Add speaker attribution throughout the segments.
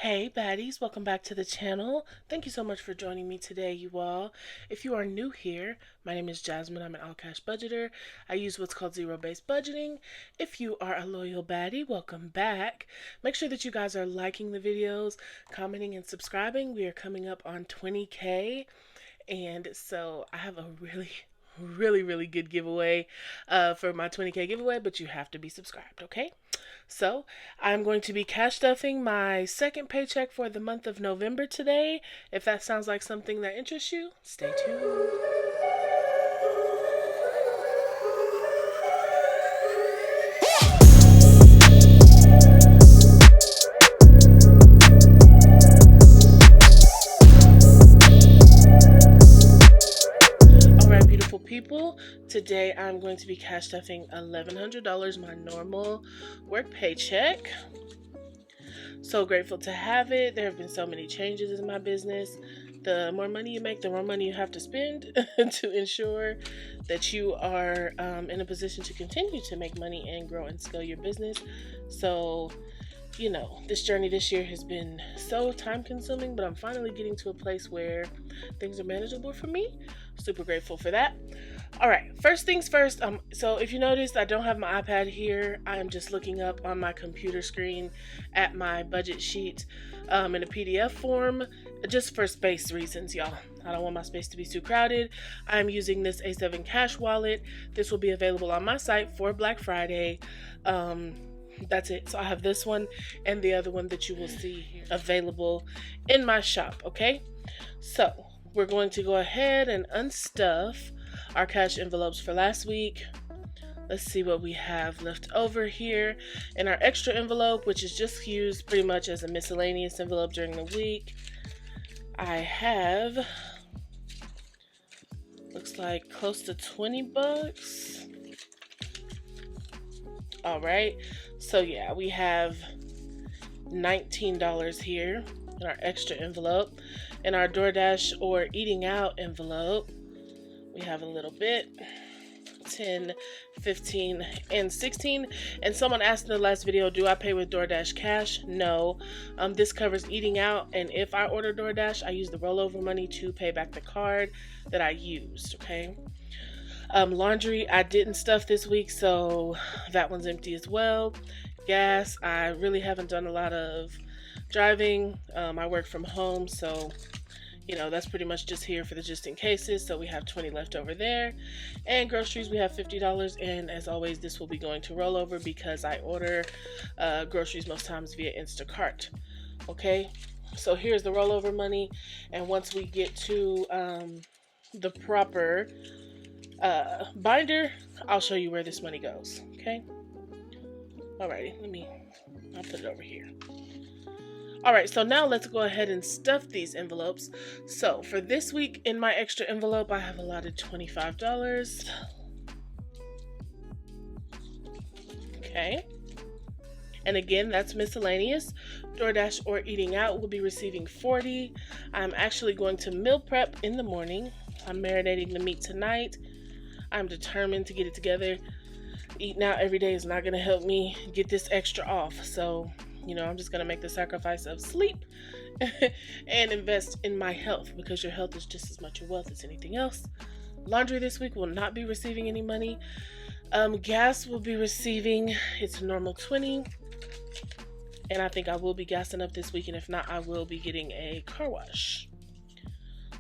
Speaker 1: Hey baddies, welcome back to the channel. Thank you so much for joining me today, you all. If you are new here, my name is Jasmine. I'm an all-cash budgeter. I use what's called zero-based budgeting. If you are a loyal baddie, welcome back. Make sure that you guys are liking the videos, commenting, and subscribing. We are coming up on 20K, and so I have a really good giveaway for my 20K giveaway, but you have to be subscribed, okay? So I'm going to be cash stuffing my second paycheck for the month of November today. If that sounds like something that interests you, stay tuned. Alright, beautiful people, today I'm going to be cash stuffing $1,100, my normal work paycheck. So grateful to have it. There have been so many changes in my business. The more money you make, the more money you have to spend to ensure that you are in a position to continue to make money and grow and scale your business. So, you know, this journey this year has been so time consuming, but I'm finally getting to a place where things are manageable for me. Super grateful for that. All right, first things first. So if you noticed, I don't have my iPad here. I am just looking up on my computer screen at my budget sheet in a PDF form, just for space reasons, y'all. I don't want my space to be too crowded. I'm using this A7 Cash wallet. This will be available on my site for Black Friday. That's it. So I have this one and the other one that you will see here available in my shop, okay? So we're going to go ahead and unstuff our cash envelopes for last week. Let's see what we have left over here in our extra envelope, which is just used pretty much as a miscellaneous envelope during the week. I have, looks like close to 20 bucks. All right, so yeah, we have $19 here in our extra envelope. In our DoorDash or eating out envelope, we have a little bit, 10, 15, and 16. And someone asked in the last video, do I pay with DoorDash cash? No. This covers eating out, and if I order DoorDash, I use the rollover money to pay back the card that I used, okay? Laundry, I didn't stuff this week, so that one's empty as well. Gas, I really haven't done a lot of driving. I work from home, so you know, that's pretty much just here for the just in cases. So we have 20 left over there. And groceries, we have $50. And as always, this will be going to rollover because I order groceries most times via Instacart. Okay, so here's the rollover money. And once we get to the proper binder, I'll show you where this money goes. Okay. Alrighty, I'll put it over here. Alright, so now let's go ahead and stuff these envelopes. So for this week in my extra envelope, I have allotted $25. Okay. And again, that's miscellaneous. DoorDash or eating out will be receiving $40. I'm actually going to meal prep in the morning. I'm marinating the meat tonight. I'm determined to get it together. Eating out every day is not going to help me get this extra off. So, you know, I'm just going to make the sacrifice of sleep and invest in my health, because your health is just as much your wealth as anything else. Laundry this week will not be receiving any money. Gas will be receiving its normal 20. And I think I will be gassing up this week. And if not, I will be getting a car wash.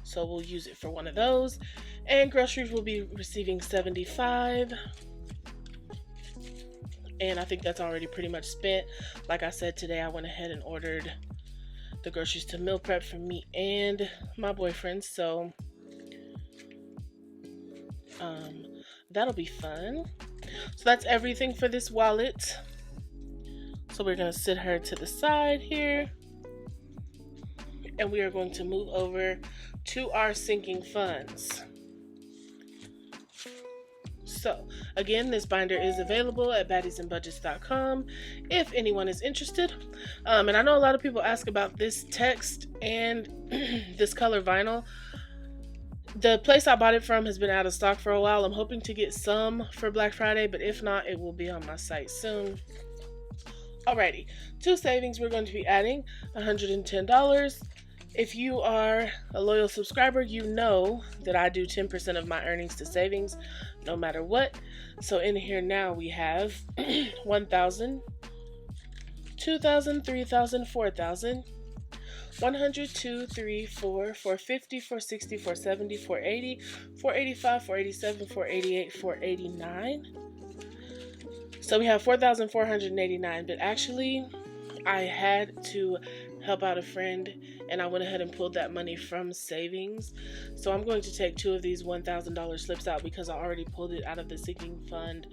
Speaker 1: So we'll use it for one of those. And groceries will be receiving 75. And I think that's already pretty much spent. Like I said, today I went ahead and ordered the groceries to meal prep for me and my boyfriend. So that'll be fun. So that's everything for this wallet. So we're going to sit her to the side here. And we are going to move over to our sinking funds. So, again, this binder is available at baddiesandbudgets.com if anyone is interested. And I know a lot of people ask about this text and this color vinyl. The place I bought it from has been out of stock for a while. I'm hoping to get some for Black Friday, but if not, it will be on my site soon. Alrighty, to savings, we're going to be adding $110. If you are a loyal subscriber, you know that I do 10% of my earnings to savings, no matter what. So in here now we have 1,000, 2,000, 3,000, 4,000, 100, 2, 3, 4, 450, 460, 470, 480, 485, 487, 488, 489. So we have 4,489, but actually I had to help out a friend and I went ahead and pulled that money from savings. So I'm going to take 2 of these $1,000 slips out because I already pulled it out of the sinking fund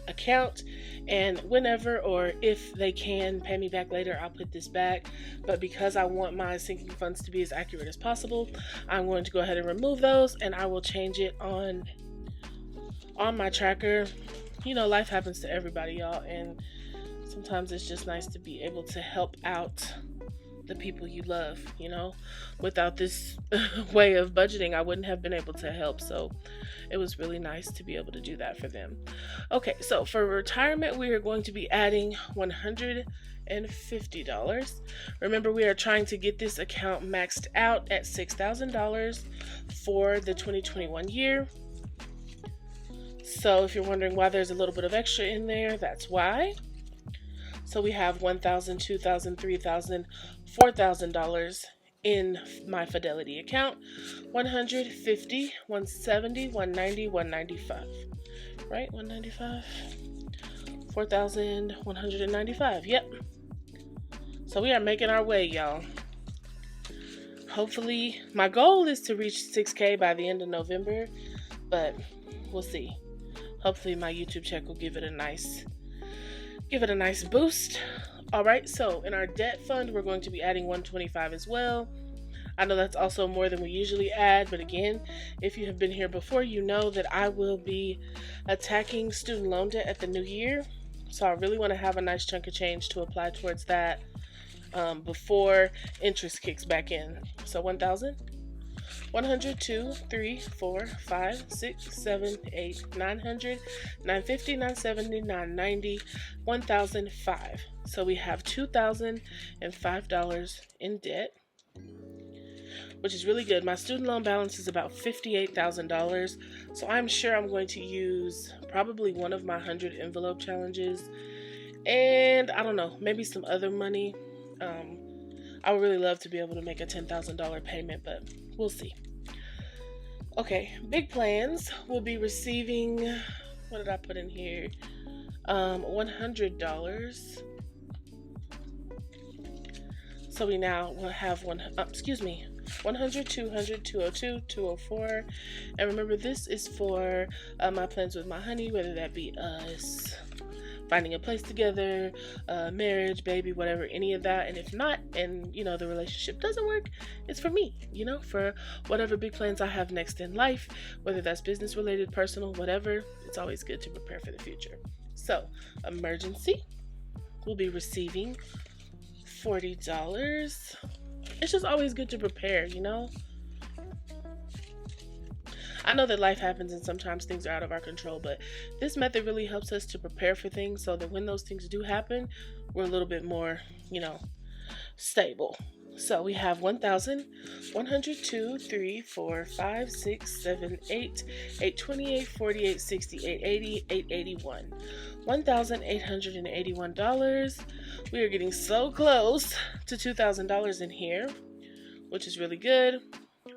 Speaker 1: account, and whenever or if they can pay me back later, I'll put this back. But because I want my sinking funds to be as accurate as possible, I'm going to go ahead and remove those, and I will change it on my tracker. You know, life happens to everybody, y'all, and sometimes it's just nice to be able to help out the people you love. You know, without this way of budgeting, I wouldn't have been able to help. So it was really nice to be able to do that for them. Okay, so for retirement, we are going to be adding $150. Remember, we are trying to get this account maxed out at $6,000 for the 2021 year. So if you're wondering why there's a little bit of extra in there, that's why. So we have $1,000, $2,000, $3,000, $4,000 in my Fidelity account. 150, 170, 190, 195. Right? 195? 4,195. Yep. So we are making our way, y'all. Hopefully, my goal is to reach 6K by the end of November, but we'll see. Hopefully my YouTube check will give it a nice boost. All right, so in our debt fund, we're going to be adding $125 as well. I know that's also more than we usually add, but again, if you have been here before, you know that I will be attacking student loan debt at the new year. So I really want to have a nice chunk of change to apply towards that before interest kicks back in. So 1,000, 100, 2, 3, 4, 5, 6, 7, 8, 900, 950, 970, 990, 1,005. So we have $2,005 in debt, which is really good. My student loan balance is about $58,000. So I'm sure I'm going to use probably one of my 100 envelope challenges. And I don't know, maybe some other money. I would really love to be able to make a $10,000 payment, but we'll see. Okay, big plans. We'll be receiving, what did I put in here? $100. So we now will have 100, 200, 202, 204. And remember, this is for my plans with my honey, whether that be us finding a place together, marriage, baby, whatever, any of that. And if not, and you know, the relationship doesn't work, it's for me, you know, for whatever big plans I have next in life, whether that's business related, personal, whatever. It's always good to prepare for the future. So emergency, we'll be receiving $40. It's just always good to prepare, you know. I know that life happens and sometimes things are out of our control, but this method really helps us to prepare for things so that when those things do happen, we're a little bit more, you know, stable. So we have 1,000, 102, 3, 4, 5, 6, 7, 8, 828, 48, 60, 880, 881. $1,881. We are getting so close to $2,000 in here, which is really good.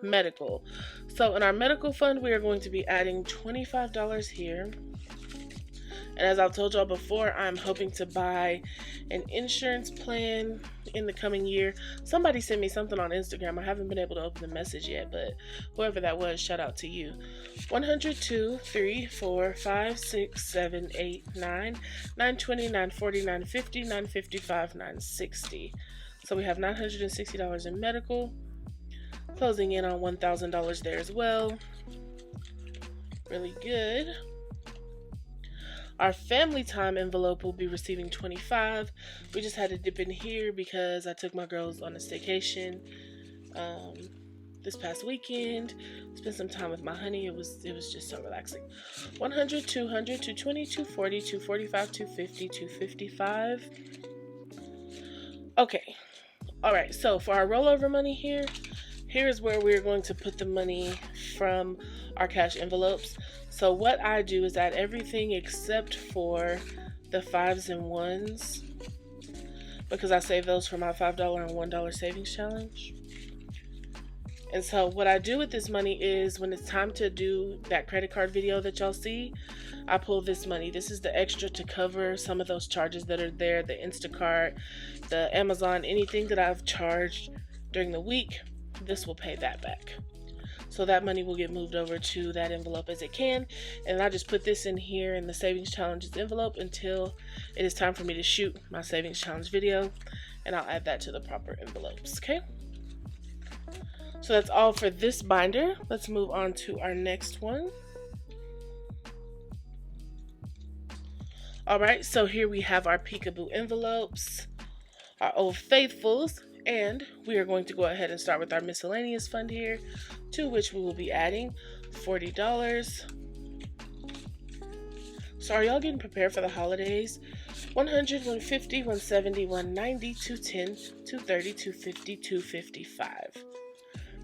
Speaker 1: Medical. So in our medical fund, we are going to be adding $25 here. And as I've told y'all before, I'm hoping to buy an insurance plan in the coming year. Somebody sent me something on Instagram. I haven't been able to open the message yet, but whoever that was, shout out to you. 102, 3, 4, 5, 6, 7, 8, 9, 920, 940, 950, 955, 960. So we have $960 in medical. Closing in on $1,000 there as well. Really good. Our family time envelope will be receiving $25. We just had to dip in here because I took my girls on a staycation. this past weekend. Spent some time with my honey. It was just so relaxing. 100, 200, 220, 240, 245, 250, 255. Okay. All right. So for our rollover money here's where we're going to put the money from our cash envelopes. So what I do is add everything except for the 5s and 1s, because I save those for my $5 and $1 savings challenge. And so what I do with this money is when it's time to do that credit card video that y'all see, I pull this money. This is the extra to cover some of those charges that are there, the Instacart, the Amazon, anything that I've charged during the week. This will pay that back. So that money will get moved over to that envelope as it can. And I just put this in here in the savings challenges envelope until it is time for me to shoot my savings challenge video. And I'll add that to the proper envelopes, okay? So that's all for this binder. Let's move on to our next one. All right, so here we have our Peekaboo envelopes, our Old Faithfuls, and we are going to go ahead and start with our miscellaneous fund here, to which we will be adding $40. So are y'all getting prepared for the holidays? 100, 150, 170, 190, 210, 230, 250, 255.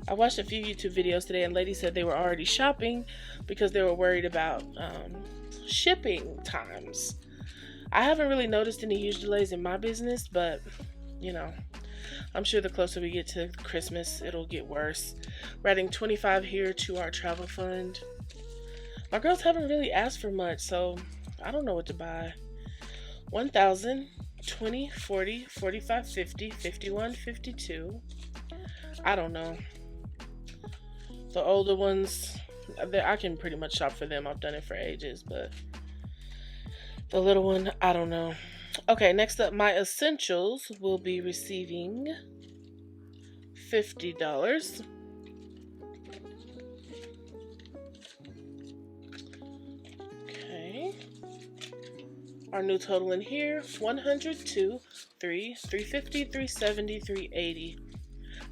Speaker 1: I watched a few YouTube videos today and ladies said they were already shopping because they were worried about shipping times. I haven't really noticed any huge delays in my business, but you know, I'm sure the closer we get to Christmas, it'll get worse. We're adding $25 here to our travel fund. My girls haven't really asked for much, so I don't know what to buy. 1,000, 20, 40, 45, 50, 51, 52. I don't know. The older ones, I can pretty much shop for them. I've done it for ages, but the little one, I don't know. Okay, next up, my essentials will be receiving $50. Okay. Our new total in here, 102, 350, 370, 380.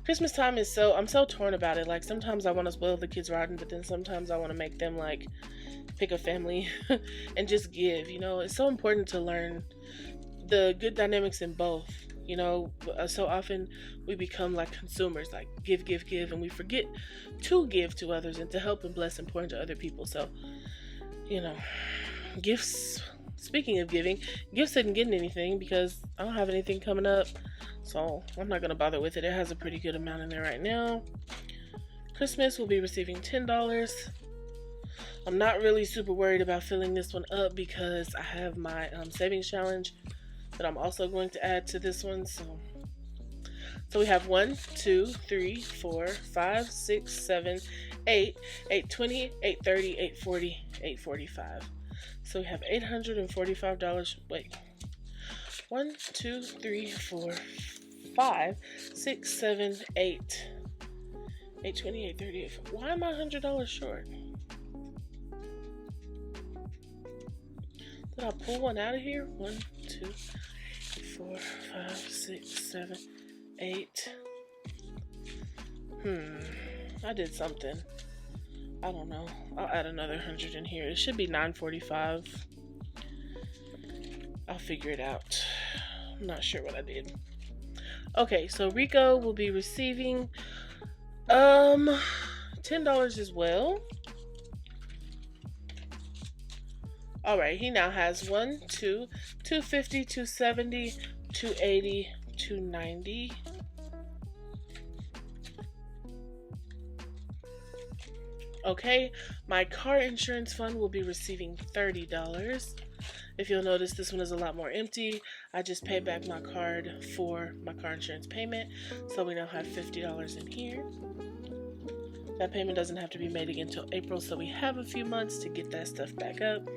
Speaker 1: Christmas time is I'm so torn about it. Like, sometimes I want to spoil the kids rotten, but then sometimes I want to make them like pick a family and just give. You know, it's so important to learn the good dynamics in both. You know, so often we become like consumers, like give, and we forget to give to others and to help and bless and pour into other people. So, you know, gifts. Speaking of giving, gifts isn't getting anything because I don't have anything coming up. So I'm not going to bother with it. It has a pretty good amount in there right now. Christmas will be receiving $10. I'm not really super worried about filling this one up because I have my savings challenge that I'm also going to add to this one. So we have 1, 2, 3, 4, 5, 6, 7, 8, 820, 830, 840, 845. So we have $845. Wait. 1, 2, 3, 4, 5, 6, 7, 8. 820, 830, 840. Why am I $100 short? Did I pull one out of here? 1, 2, 4, 5, 6, 7, 8. I did something. I don't know. I'll add another 100 in here. It should be $945. I'll figure it out. I'm not sure what I did. Okay, so Rico will be receiving $10 as well. Alright, he now has 1, 2, 250, 270, 280, 290. Okay, my car insurance fund will be receiving $30. If you'll notice, this one is a lot more empty. I just paid back my card for my car insurance payment, so we now have $50 in here. That payment doesn't have to be made again until April, so we have a few months to get that stuff back up.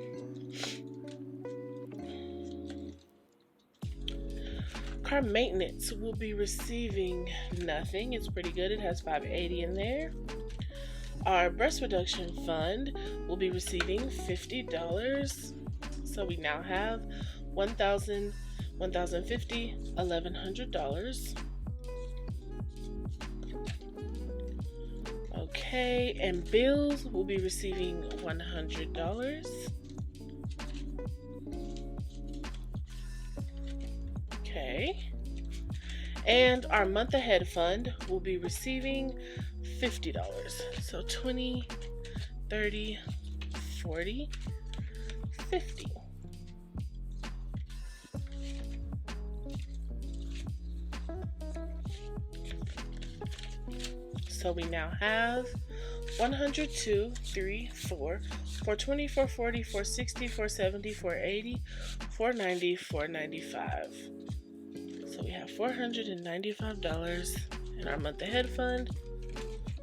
Speaker 1: Car maintenance will be receiving nothing. It's pretty good. It has $580 in there. Our breast reduction fund will be receiving $50. So we now have $1,000, $1,050, $1,100. Okay, and bills will be receiving $100. Okay. And our month ahead fund will be receiving $50. So 20, 30, 40, 50. So we now have 100, 2, 3, 4, 420, 440, 460, 470, 480, 490, 495. So we have $495 in our month ahead fund,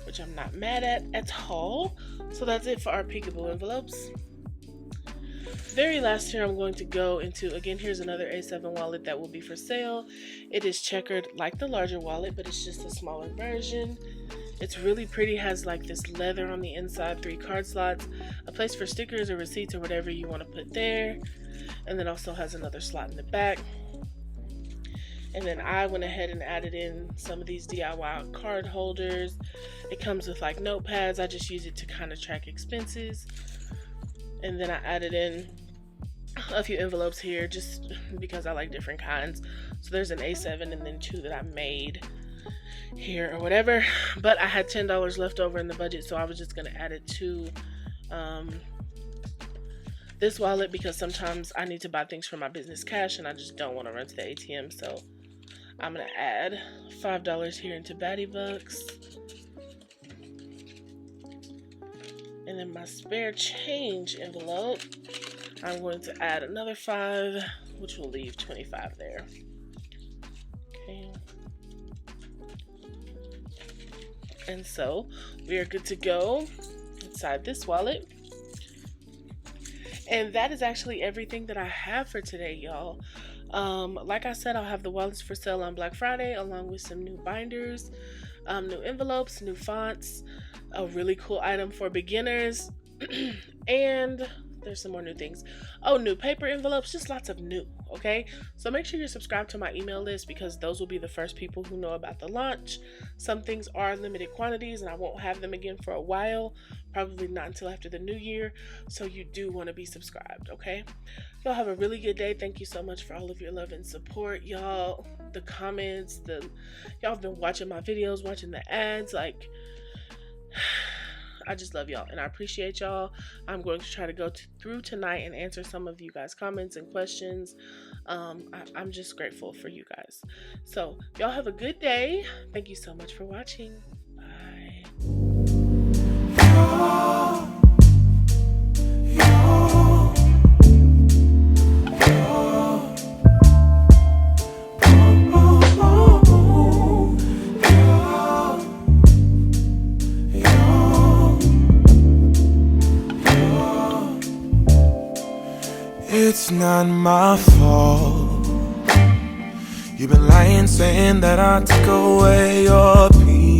Speaker 1: which I'm not mad at all. So that's it for our Peekaboo envelopes. Very last here, I'm going to go into, again, here's another A7 wallet that will be for sale. It is checkered like the larger wallet, but it's just a smaller version. It's really pretty, has like this leather on the inside, 3 card slots, a place for stickers or receipts or whatever you want to put there, and then also has another slot in the back. And then I went ahead and added in some of these DIY card holders. It comes with like notepads. I just use it to kind of track expenses. And then I added in a few envelopes here just because I like different kinds. So there's an A7 and then 2 that I made here or whatever, but I had $10 left over in the budget, so I was just going to add it to this wallet because sometimes I need to buy things for my business cash and I just don't want to run to the ATM. So I'm going to add $5 here into Baddie bucks, and then my spare change envelope I'm going to add another 5, which will leave 25 there. Okay. And so we are good to go inside this wallet. And that is actually everything that I have for today, y'all. Like I said, I'll have the wallets for sale on Black Friday, along with some new binders, new envelopes, new fonts, a really cool item for beginners, and there's some more new things. Oh, new paper envelopes, just lots of new, okay? So make sure you're subscribed to my email list because those will be the first people who know about the launch. Some things are limited quantities and I won't have them again for a while, probably not until after the new year. So you do want to be subscribed, okay? Y'all have a really good day. Thank you so much for all of your love and support, y'all. The comments, y'all have been watching my videos, watching the ads, like I just love y'all and I appreciate y'all. I'm going to try to go through tonight and answer some of you guys' comments and questions. I'm just grateful for you guys. So y'all have a good day. Thank you so much for watching. Bye.
Speaker 2: It's not my fault. You've been lying, saying that I took away your peace.